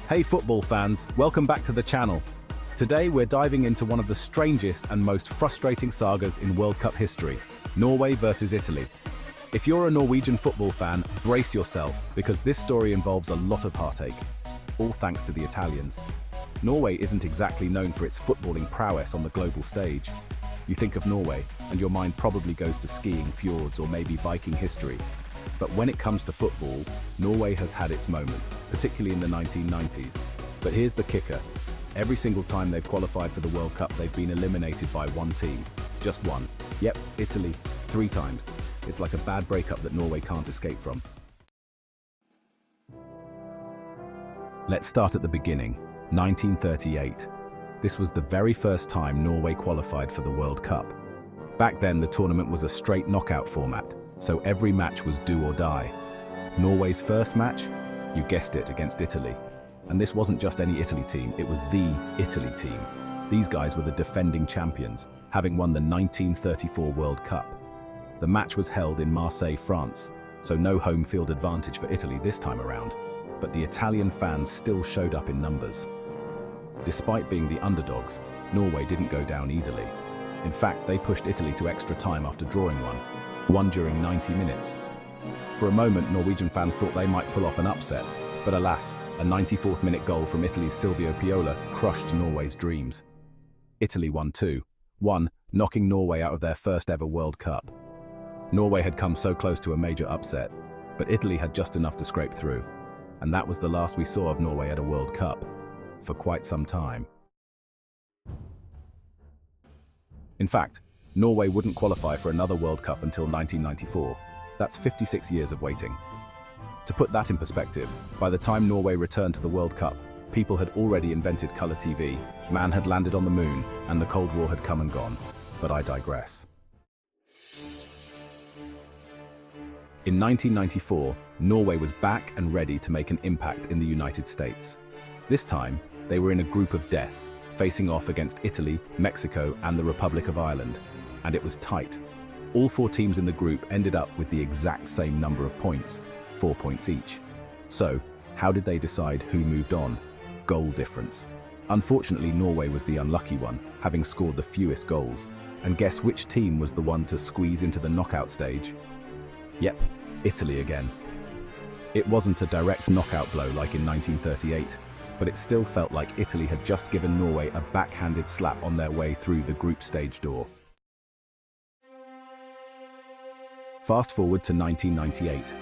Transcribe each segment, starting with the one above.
Hey football fans, welcome back to the channel. Today we're diving into one of the strangest and most frustrating sagas in World Cup history, Norway versus Italy. If you're a Norwegian football fan, brace yourself, because this story involves a lot of heartache, all thanks to the Italians. Norway isn't exactly known for its footballing prowess on the global stage. You think of Norway, and your mind probably goes to skiing, fjords, or maybe Viking history. But when it comes to football, Norway has had its moments, particularly in the 1990s. But here's the kicker. Every single time they've qualified for the World Cup, they've been eliminated by one team. Just one. Yep, Italy, 3 times. It's like a bad breakup that Norway can't escape from. Let's start at the beginning, 1938. This was the very first time Norway qualified for the World Cup. Back then, the tournament was a straight knockout format, so every match was do or die. Norway's first match? You guessed it, against Italy. And this wasn't just any Italy team, it was the Italy team. These guys were the defending champions, having won the 1934 World Cup. The match was held in Marseille, France, so no home field advantage for Italy this time around. But the Italian fans still showed up in numbers. Despite being the underdogs, Norway didn't go down easily. In fact, they pushed Italy to extra time after drawing one during 90 minutes. For a moment, Norwegian fans thought they might pull off an upset, but alas, a 94th minute goal from Italy's Silvio Piola crushed Norway's dreams. Italy won 2-1, knocking Norway out of their first ever World Cup. Norway had come so close to a major upset, but Italy had just enough to scrape through, and that was the last we saw of Norway at a World Cup, for quite some time. In fact, Norway wouldn't qualify for another World Cup until 1994. That's 56 years of waiting. To put that in perspective, by the time Norway returned to the World Cup, people had already invented colour TV, man had landed on the moon, and the Cold War had come and gone. But I digress. In 1994, Norway was back and ready to make an impact in the United States. This time, they were in a group of death, facing off against Italy, Mexico, and the Republic of Ireland. And it was tight. All 4 teams in the group ended up with the exact same number of points, 4 points each. So, how did they decide who moved on? Goal difference. Unfortunately, Norway was the unlucky one, having scored the fewest goals. And guess which team was the one to squeeze into the knockout stage? Yep, Italy again. It wasn't a direct knockout blow like in 1938, but it still felt like Italy had just given Norway a backhanded slap on their way through the group stage door. Fast forward to 1998.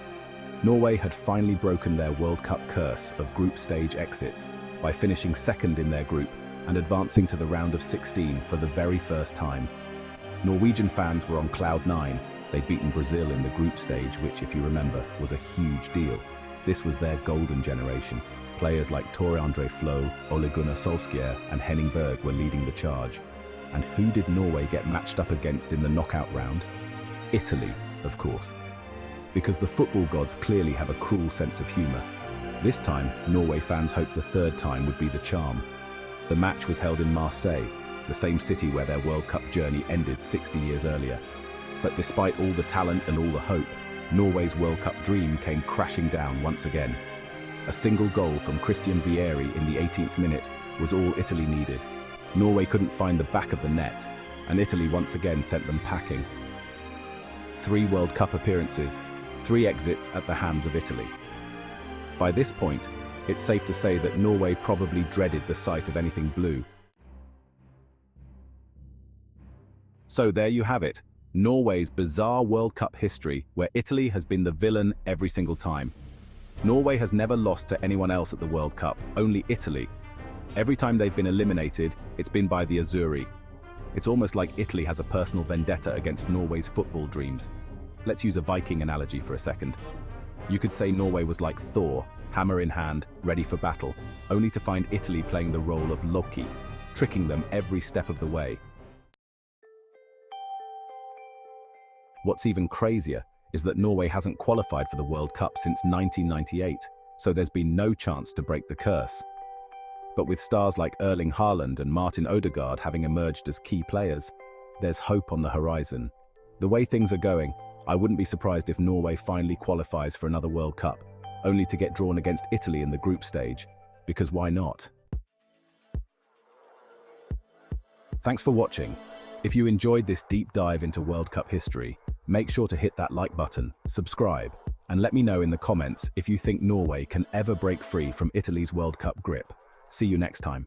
Norway had finally broken their World Cup curse of group stage exits by finishing second in their group and advancing to the round of 16 for the very first time. Norwegian fans were on cloud 9. They'd beaten Brazil in the group stage, which, if you remember, was a huge deal. This was their golden generation. Players like Tore André Flo, Ole Gunnar Solskjaer, and Henning Berg were leading the charge. And who did Norway get matched up against in the knockout round? Italy, of course. Because the football gods clearly have a cruel sense of humour. This time, Norway fans hoped the third time would be the charm. The match was held in Marseille, the same city where their World Cup journey ended 60 years earlier. But despite all the talent and all the hope, Norway's World Cup dream came crashing down once again. A single goal from Christian Vieri in the 18th minute was all Italy needed. Norway couldn't find the back of the net, and Italy once again sent them packing. 3 World Cup appearances, 3 exits at the hands of Italy. By this point, it's safe to say that Norway probably dreaded the sight of anything blue. So there you have it, Norway's bizarre World Cup history, where Italy has been the villain every single time. Norway has never lost to anyone else at the World Cup, only Italy. Every time they've been eliminated, it's been by the Azzurri. It's almost like Italy has a personal vendetta against Norway's football dreams. Let's use a Viking analogy for a second. You could say Norway was like Thor, hammer in hand, ready for battle, only to find Italy playing the role of Loki, tricking them every step of the way. What's even crazier is that Norway hasn't qualified for the World Cup since 1998, so there's been no chance to break the curse. But with stars like Erling Haaland and Martin Odegaard having emerged as key players, there's hope on the horizon. The way things are going, I wouldn't be surprised if Norway finally qualifies for another World Cup, only to get drawn against Italy in the group stage. because why not? Thanks for watching. If you enjoyed this deep dive into World Cup history, make sure to hit that like button, subscribe, and let me know in the comments if you think Norway can ever break free from Italy's World Cup grip. See you next time.